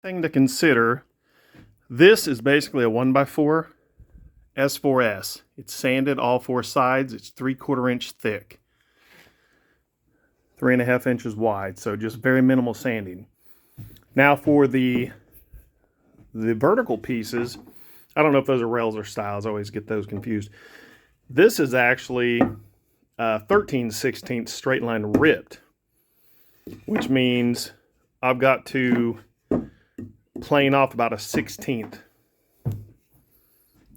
Thing to consider, this is basically a 1x4 S4S. It's sanded all four sides. It's 3/4 inch thick, 3.5 inches wide, so just very minimal sanding. Now for the vertical pieces, I don't know if those are rails or stiles. I always get those confused. This is actually 13/16 straight line ripped, which means I've got to plane off about a 1/16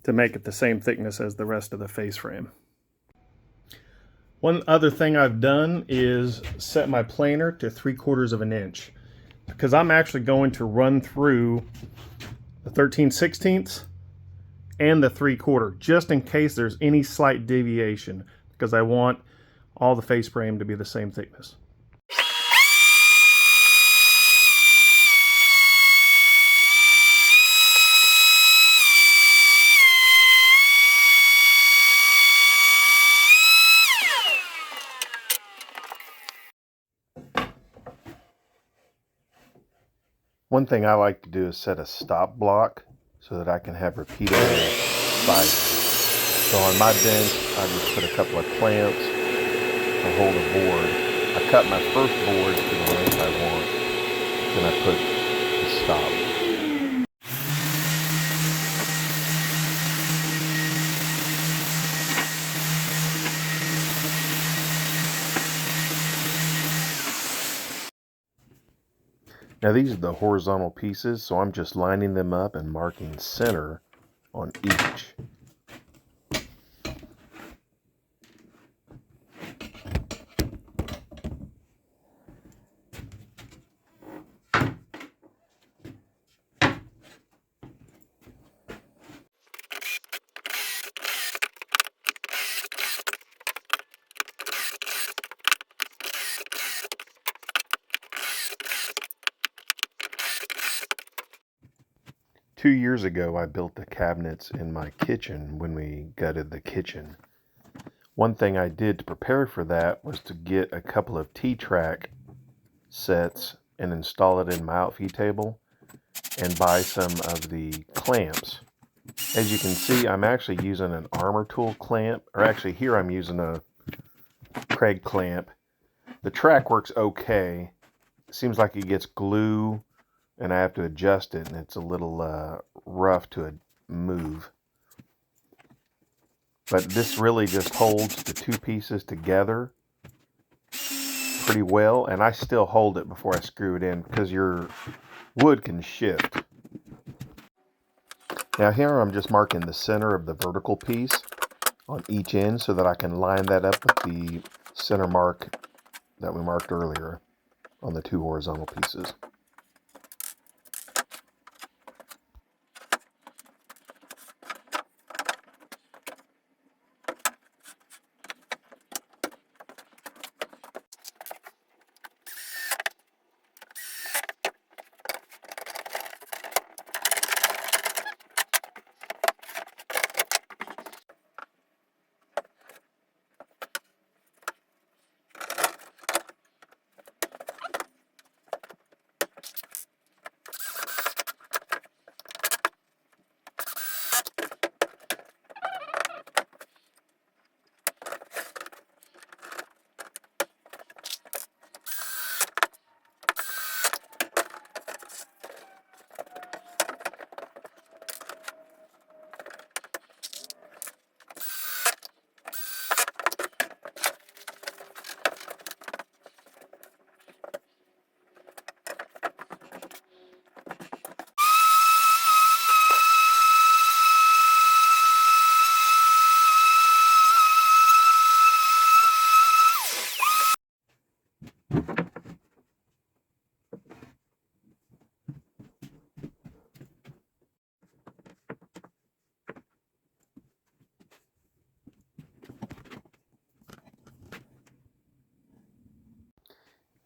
to make it the same thickness as the rest of the face frame. One other thing I've done is set my planer to 3/4 inch because I'm actually going to run through the 13/16 and the 3/4 just in case there's any slight deviation, because I want all the face frame to be the same thickness. One thing I like to do is set a stop block so that I can have repeatable sizes. So on my bench, I just put a couple of clamps to hold a board. I cut my first board to the length I want, then I put the stop. Now these are the horizontal pieces, so I'm just lining them up and marking center on each. Two years ago, I built the cabinets in my kitchen when we gutted the kitchen. One thing I did to prepare for that was to get a couple of T-track sets and install it in my outfeed table and buy some of the clamps. As you can see, I'm actually using an Armor Tool clamp, or actually here I'm using a Kreg clamp. The track works okay. It seems like it gets glue and I have to adjust it, and it's a little rough to move. But this really just holds the two pieces together pretty well, and I still hold it before I screw it in because your wood can shift. Now here I'm just marking the center of the vertical piece on each end so that I can line that up with the center mark that we marked earlier on the two horizontal pieces.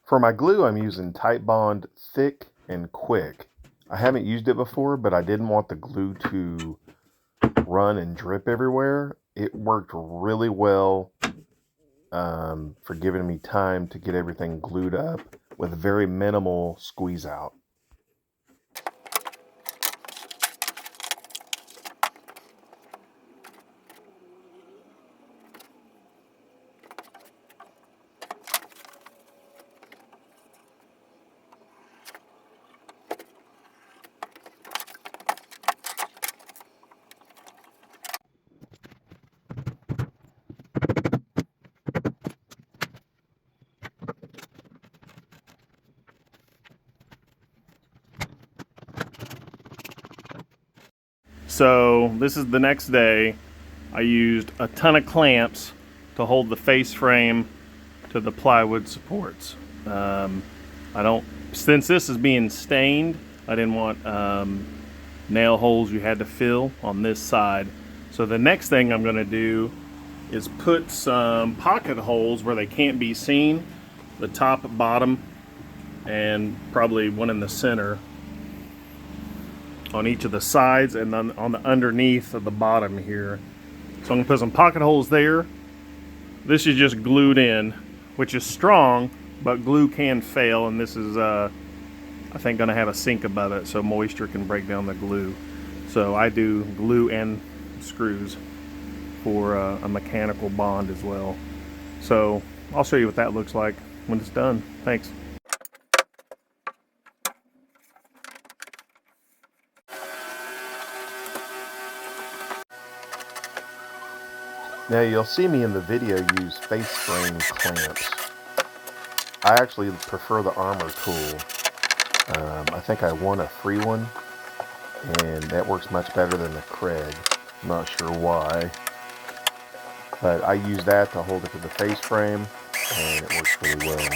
For my glue, I'm using Titebond Thick and Quick. I haven't used it before, but I didn't want the glue to run and drip everywhere. It worked really well for giving me time to get everything glued up with very minimal squeeze out. So this is the next day. I used a ton of clamps to hold the face frame to the plywood supports. Since this is being stained, I didn't want nail holes you had to fill on this side. So the next thing I'm going to do is put some pocket holes where they can't be seen, the top, bottom, and probably one in the center on each of the sides, and then on the underneath of the bottom here. So I'm going to put some pocket holes there. This is just glued in, which is strong, but glue can fail, and this is I think going to have a sink above it so moisture can break down the glue. So I do glue and screws for a mechanical bond as well. So I'll show you what that looks like when it's done. Thanks. Now you'll see me in the video use face frame clamps. I actually prefer the armor tool. I think I won a free one, and that works much better than the Kreg. I'm not sure why, but I use that to hold it to the face frame, and it works really well.